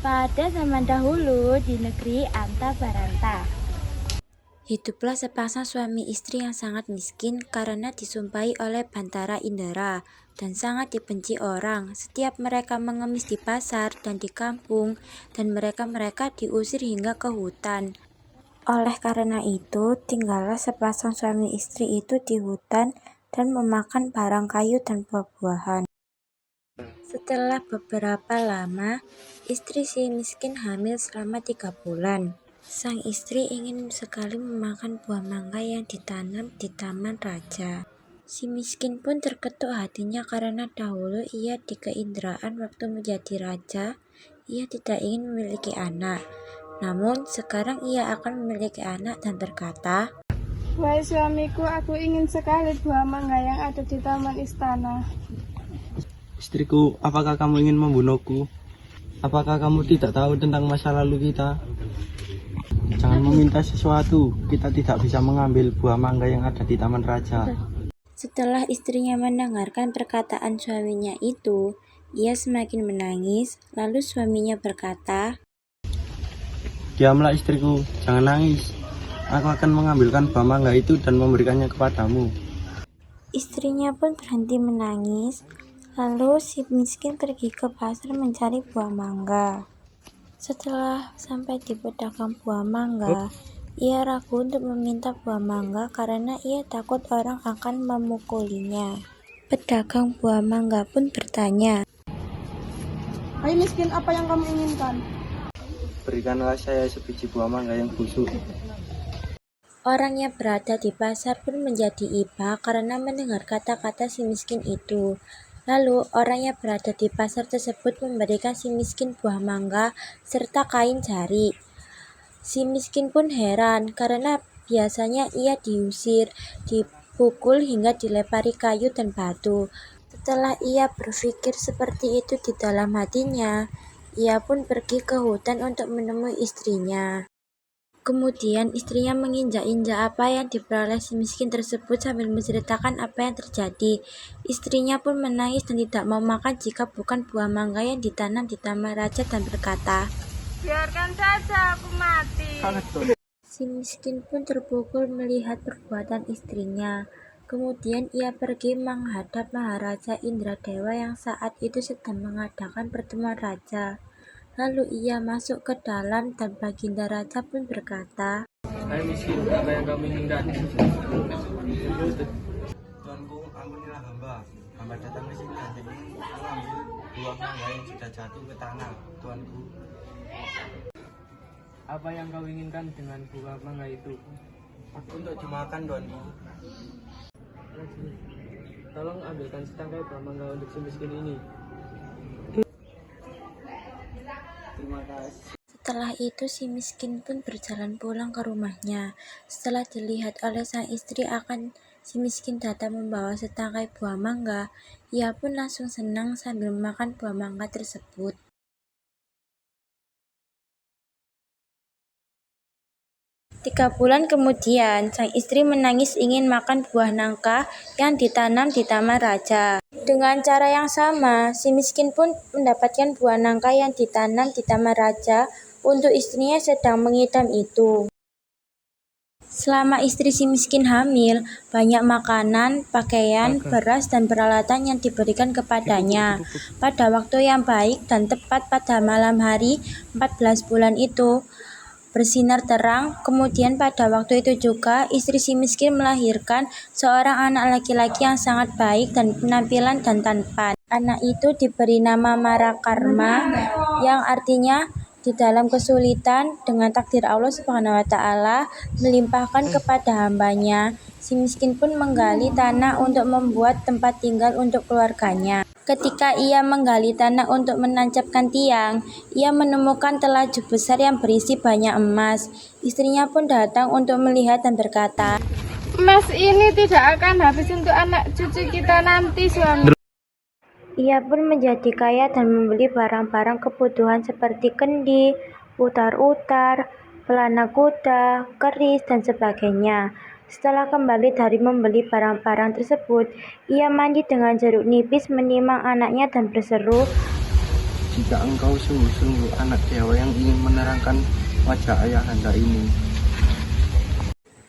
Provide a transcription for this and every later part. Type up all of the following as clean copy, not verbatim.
Pada zaman dahulu di negeri Antabaranta, Hiduplah sepasang suami istri yang sangat miskin karena disumpahi oleh Bantara Indra dan sangat dibenci orang. Setiap mereka mengemis di pasar dan di kampung, dan mereka diusir hingga ke hutan. Oleh karena itu, tinggallah sepasang suami istri itu di hutan dan memakan barang kayu dan buah-buahan. Setelah beberapa lama, istri si miskin hamil selama 3 bulan. Sang istri ingin sekali memakan buah mangga yang ditanam di taman raja. Si miskin pun terketuk hatinya karena dahulu ia dikeindraan waktu menjadi raja. Ia tidak ingin memiliki anak. Namun sekarang ia akan memiliki anak dan berkata, "Wahai suamiku, aku ingin sekali buah mangga yang ada di taman istana." Istriku, apakah kamu ingin membunuhku? Apakah kamu tidak tahu tentang masa lalu kita? Jangan meminta sesuatu, kita tidak bisa mengambil buah mangga yang ada di taman raja. Setelah istrinya mendengarkan perkataan suaminya itu, ia semakin menangis. Lalu suaminya berkata, Diamlah istriku, jangan nangis. Aku akan mengambilkan buah mangga itu dan memberikannya kepadamu. Istrinya pun berhenti menangis. Lalu si miskin pergi ke pasar mencari buah mangga. Setelah sampai di pedagang buah mangga, ia ragu untuk meminta buah mangga karena ia takut orang akan memukulinya. Pedagang buah mangga pun bertanya, "Hai miskin, apa yang kamu inginkan?" Berikanlah saya sebiji buah mangga yang busuk. Orang yang berada di pasar pun menjadi iba karena mendengar kata-kata si miskin itu. Lalu orang yang berada di pasar tersebut memberikan si miskin buah mangga serta kain jari. Si miskin pun heran karena biasanya ia diusir, dipukul hingga dilepari kayu dan batu. Setelah ia berpikir seperti itu di dalam hatinya, ia pun pergi ke hutan untuk menemui istrinya. Kemudian istrinya menginjak-injak apa yang diperoleh si miskin tersebut sambil menceritakan apa yang terjadi. Istrinya pun menangis dan tidak mau makan jika bukan buah mangga yang ditanam di taman raja dan berkata, "Biarkan saja aku mati." si miskin pun terpukul melihat perbuatan istrinya. Kemudian ia pergi menghadap Maharaja Indradewa yang saat itu sedang mengadakan pertemuan raja. Lalu ia masuk ke dalam dan Baginda Raja pun berkata, Hai miskin, apa yang kamu inginkan? Tuanku, ampunilah hamba. Hamba datang ke sini hanya ingin mengambil buah mangga yang sudah jatuh ke tanah, tuanku. Apa yang kau inginkan dengan buah mangga itu? Untuk dimakan, tuanku. Tolong ambilkan setangkai buah mangga untuk si miskin ini. Terima kasih. Setelah itu si miskin pun berjalan pulang ke rumahnya. Setelah dilihat oleh sang istri akan si miskin datang membawa setangkai buah mangga, ia pun langsung senang sambil memakan buah mangga tersebut. 3 bulan kemudian, sang istri menangis ingin makan buah nangka yang ditanam di taman raja. Dengan cara yang sama, si miskin pun mendapatkan buah nangka yang ditanam di taman raja untuk istrinya sedang mengidam itu. Selama istri si miskin hamil, banyak makanan, pakaian, beras, dan peralatan yang diberikan kepadanya. Pada waktu yang baik dan tepat pada malam hari 14 bulan itu, bersinar terang. Kemudian pada waktu itu juga istri si miskin melahirkan seorang anak laki-laki yang sangat baik dan penampilan dan tampan. Anak itu diberi nama Marakarma yang artinya di dalam kesulitan dengan takdir Allah Subhanahu wa taala melimpahkan kepada hambanya. Si miskin pun menggali tanah untuk membuat tempat tinggal untuk keluarganya. Ketika ia menggali tanah untuk menancapkan tiang, ia menemukan telaju besar yang berisi banyak emas. Istrinya pun datang untuk melihat dan berkata, "Emas ini tidak akan habis untuk anak cucu kita nanti, suami." ia pun menjadi kaya dan membeli barang-barang kebutuhan seperti kendi, utar-utar, pelana kuda, keris, dan sebagainya. Setelah kembali dari membeli barang-barang tersebut, ia mandi dengan jeruk nipis menimang anaknya dan berseru, jika engkau sungguh-sungguh anak dewa yang ingin menerangkan wajah ayahanda ini.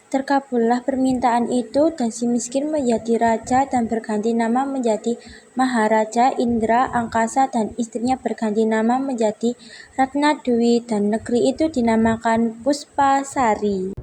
Terkabullah permintaan itu, dan si miskin menjadi raja dan berganti nama menjadi Maharaja Indra Angkasa, dan istrinya berganti nama menjadi Ratna Dewi, dan negeri itu dinamakan Puspasari.